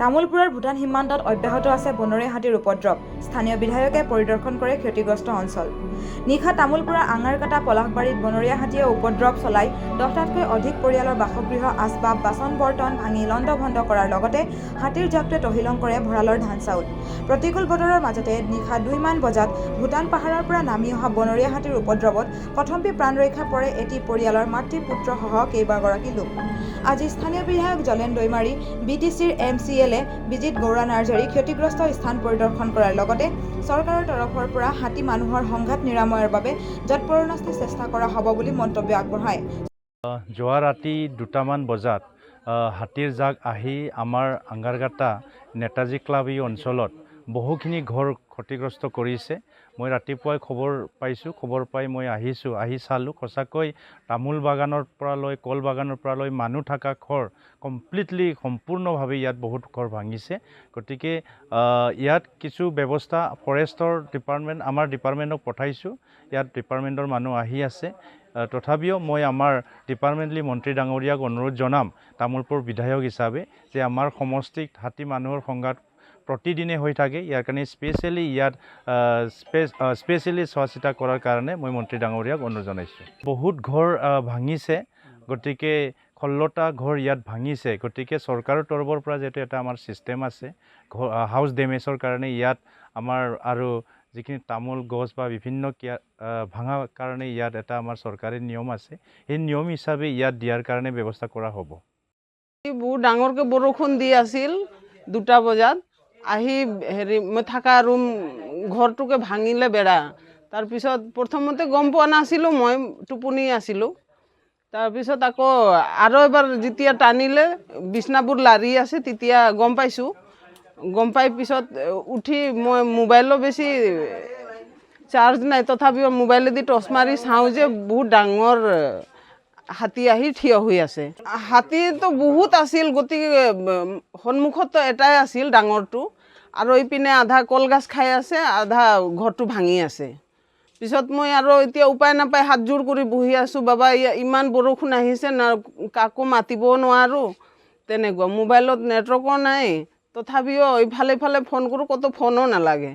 তামুলপুৰৰ ভূটান সীমান্তত অব্যাহত আছে বনৰীয়া হাতীৰ উপদ্ৰৱ। স্থানীয় বিধায়কে পৰিদৰ্শন কৰে ক্ষতিগ্ৰস্ত অঞ্চল। নিশা তামুলপুৰৰ আঙাৰকাটা পলাশবাৰীত বনৰীয়া হাতীয়ে উপদ্ৰৱ চলাই 10টাতকৈ অধিক পৰিয়ালৰ বাসগৃহ আচবাব বাচন বৰ্তন ভাঙি লণ্ডভণ্ড কৰাৰ লগতে হাতীৰ জাকটোৱে তহিলং কৰে ভঁৰালৰ ধান চাউল। প্ৰতিকূল বতৰৰ মাজতে নিশা 2মান বজাত ভূটান পাহাৰৰ পৰা নামি অহা বনৰীয়া হাতীৰ উপদ্ৰৱত কথম্পি প্ৰাণ ৰক্ষা পৰে এটি পৰিয়ালৰ মাতৃ পুত্ৰসহ কেইবাগৰাকী লোক। আজি স্থানীয় বিধায়ক জলেন দৈমাৰী, BTCৰ MCLA বিজিত গৌৰা নাৰ্জাৰী ক্ষতিগ্ৰস্ত স্থান পৰিদৰ্শন কৰাৰ লগতে চৰকাৰৰ তৰফৰ পৰা হাতী মানুহৰ সংঘাত নিৰাময়ৰ বাবে যৎপৰোনাস্তি চেষ্টা কৰা হ'ব বুলি মন্তব্য আগবঢ়ায়। যোৱা ৰাতি 2টামান বজাত হাতীৰ জাক আহি আমাৰ আঙ্গাৰগাটা নেতাজী ক্লাব এই অঞ্চলত বহুখিনি ঘৰ ক্ষতিগ্ৰস্ত কৰিছে। মই ৰাতিপুৱাই খবৰ পাইছোঁ, খবৰ পাই মই আহিছোঁ, আহি চালোঁ সঁচাকৈ তামোল বাগানৰ পৰা লৈ কল বাগানৰ পৰা লৈ মানুহ থকা ঘৰ কমপ্লিটলি সম্পূৰ্ণভাৱে ইয়াত বহুত ঘৰ ভাঙিছে। গতিকে ইয়াত কিছু ব্যৱস্থা ফৰেষ্টৰ ডিপাৰ্টমেণ্ট আমাৰ ডিপাৰ্টমেণ্টক পঠাইছোঁ, ইয়াত ডিপাৰ্টমেণ্টৰ মানুহ আহি আছে। তথাপিও মই আমাৰ ডিপাৰ্টমেণ্টলি মন্ত্ৰী ডাঙৰীয়াক অনুৰোধ জনাম তামোলপুৰ বিধায়ক হিচাপে যে আমাৰ সমষ্টিত হাতী মানুহৰ সংঘাত প্ৰতিদিনে হৈ থাকে, ইয়াৰ কাৰণে স্পেচিয়েলি ইয়াত স্পেচিয়েলি চোৱা চিতা কৰাৰ কাৰণে মই মন্ত্ৰী ডাঙৰীয়াক অনুৰোধ জনাইছোঁ। বহুত ঘৰ ভাঙিছে, গতিকে 16টা ঘৰ ইয়াত ভাঙিছে। গতিকে চৰকাৰৰ তৰফৰ পৰা যিহেতু এটা আমাৰ ছিষ্টেম আছে হাউচ ডেমেজৰ কাৰণে, ইয়াত আমাৰ আৰু যিখিনি তামোল গছ বা বিভিন্ন ভাঙাৰ কাৰণে ইয়াত এটা আমাৰ চৰকাৰী নিয়ম আছে, সেই নিয়ম হিচাপে ইয়াত দিয়াৰ কাৰণে ব্যৱস্থা কৰা হ'ব। বহুত ডাঙৰকৈ বৰষুণ দি আছিল 2টা বজাত আহি মই থকা ৰুম ঘৰটোকে ভাঙিলে বেৰা। তাৰপিছত প্ৰথমতে গম পোৱা নাছিলোঁ, মই টোপনি আছিলোঁ। তাৰপিছত আকৌ আৰু এবাৰ যেতিয়া টানিলে বিছনাবোৰ লাৰি আছে তেতিয়া গম পাইছোঁ। গম পাই পিছত উঠি মই মোবাইলো বেছি চাৰ্জ নাই, তথাপিও মোবাইলেদি টৰ্চ মাৰি চাওঁ যে বহুত ডাঙৰ হাতী আহি থিয় হৈ আছে। হাতীটো বহুত আছিল, গতিকে সন্মুখতো এটাই আছিল ডাঙৰটো, আৰু এইপিনে আধা কলগছ খাই আছে, আধা ঘৰটো ভাঙি আছে। পিছত মই আৰু এতিয়া উপায় নাপাই হাতযোৰ কৰি বহি আছোঁ, বাবা ইমান বৰষুণ আহিছে না, কাকো মাতিবও নোৱাৰোঁ, তেনেকুৱা মোবাইলত নেটৱৰ্কো নাই। তথাপিও ইফালে ইফালে ফোন কৰোঁ, ক'তো ফোনো নালাগে।